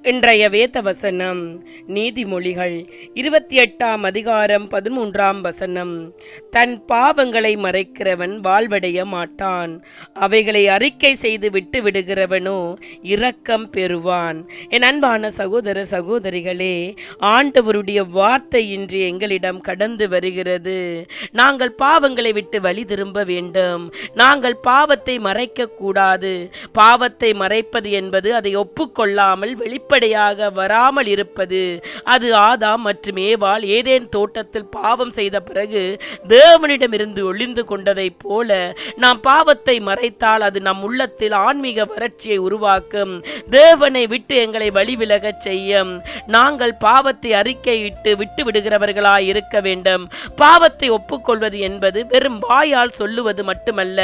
இன்றைய வேத வசனம் நீதிமொழிகள் 28ஆம் அதிகாரம் 13ஆம் வசனம். தன் பாவங்களை மறைக்கிறவன் வாழ்வடைய மாட்டான், அவைகளை அறிக்கை செய்து விட்டு விடுகிறவனோ இரக்கம் பெறுவான். என் அன்பான சகோதர சகோதரிகளே, ஆண்டவருடைய வார்த்தை இன்று எங்களிடம் கடந்து வருகிறது. நாங்கள் பாவங்களை விட்டு வழி திரும்ப வேண்டும். நாங்கள் பாவத்தை மறைக்க கூடாது. பாவத்தை மறைப்பது என்பது அதை ஒப்புக்கொள்ளாமல் வெளிப்படையாக வராமல் இருப்பது. அது ஆதாம் மற்றும் ஏவாள் ஏதேன் தோட்டத்தில் பாவம் செய்த பிறகு தேவனிடமிருந்து ஒளிந்து கொண்டதைப் போல நாம் பாவத்தை மறைத்தால் அது நம் உள்ளத்தில் ஆன்மீக வறட்சியை உருவாக்கும், தேவனை விட்டு எங்களை வழிவிலகச் செய்யும். நாங்கள் பாவத்தை அறிக்கையிட்டு விட்டு விடுகிறவர்களாய் இருக்க வேண்டும். பாவத்தை ஒப்புக்கொள்வது என்பது வெறும் வாயால் சொல்லுவது மட்டுமல்ல,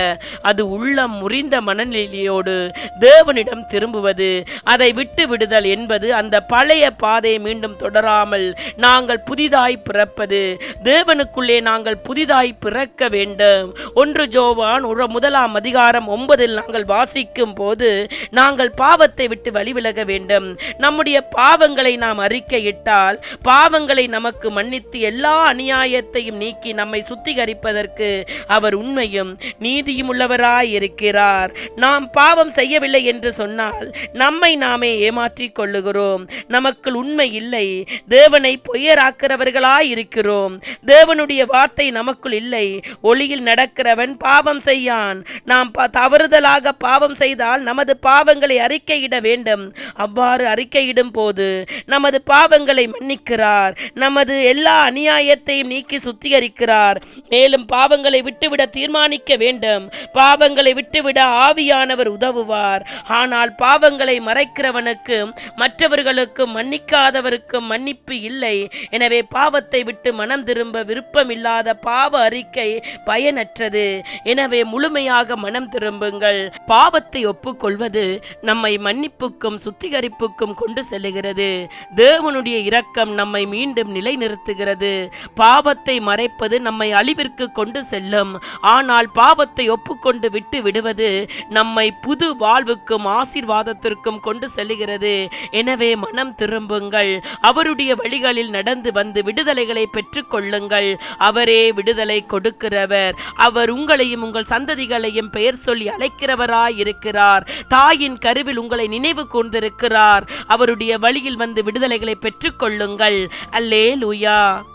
அது உள்ளம் முறிந்த மனநிலையோடு தேவனிடம் திரும்புவது. அதை விட்டு விடுதல் என்பது அந்த பழைய பாதையை மீண்டும் தொடராமல் நாங்கள் புதிதாய் பிறப்பது. தேவனுக்குள்ளே நாங்கள் புதிதாய் பிறக்க வேண்டும். 1 யோவான் 1ஆம் அதிகாரம் 9 நாங்கள் வாசிக்கும் போது நாங்கள் பாவத்தை விட்டு வழிவிலக வேண்டும். நம்முடைய பாவங்களை நாம் அறிக்கையிட்டால் பாவங்களை நமக்கு மன்னித்து எல்லா அநியாயத்தையும் நீக்கி நம்மை சுத்திகரிப்பதற்கு அவர் உண்மையும் நீதியும் உள்ளவராய் இருக்கிறார். நாம் பாவம் செய்யவில்லை என்று சொன்னால் நம்மை நாமே ஏமாற்றிக் கொள்ளுகிறோம். நமக்குள் உண்மை இல்லை. தேவனை பொய்யராக்கிறவர்களாய் இருக்கிறோம். தேவனுடைய வார்த்தை நமக்குள் இல்லை. ஒளியில் நடக்கிறவன் பாவம் செய்யான். நாம் தவறுதலாக பாவம் செய்தால் நமது பாவங்களை அறிக்கையிட வேண்டும். அவ்வாறு அறிக்கையிடும் போது நமது பாவங்களை மன்னிக்கிறார். நமது எல்லா அநியாயத்தையும் நீக்கி சுத்திகரிக்கிறார். மேலும் பாவங்களை விட்டுவிட தீர்மானிக்க வேண்டும். பாவங்களை விட்டுவிட ஆவியானவர் உதவுவார். ஆனால் பாவங்களை மறைக்கிறவனுக்கு மற்றவர்களுக்கு மன்னிக்காதவருக்கு மன்னிப்பு இல்லை. எனவே பாவத்தை விட்டு மனம் திரும்ப விருப்பமில்லாத பாவ அறிக்கை பயனற்றது. எனவே முழுமையாக மனம் திரும்புங்கள். பாவத்தை ஒப்புக்கொள்வது நம்மை மன்னிப்புக்கும் சுத்திகரிப்புக்கும் கொண்டு செல்லுகிறது. தேவனுடைய இரக்கம் நம்மை மீண்டும் நிலைநிறுத்துகிறது. பாவத்தை மறைப்பது நம்மை அழிவிற்கு கொண்டு செல்லும். ஆனால் பாவத்தை ஒப்புக்கொண்டு விட்டு விடுவது நம்மை புது வாழ்வுக்கும் ஆசீர்வாதத்திற்கும் கொண்டு செல்லுகிறது. எனவே மனம் திரும்புங்கள். அவருடைய வழிகளில் நடந்து வந்து விடுதலைகளை பெற்றுக் கொள்ளுங்கள். அவரே விடுதலை கொடுக்கிறவர். அவர் உங்களையும் உங்கள் சந்ததிகளையும் பெயர் சொல்லி அழைக்கிறவராய் இருக்கிறார். தாயின் கருவில் உங்களை நினைவு கூர்ந்திருக்கிறார். அவருடைய வழியில் வந்து விடுதலைகளை பெற்றுக் கொள்ளுங்கள். அல்லேலூயா.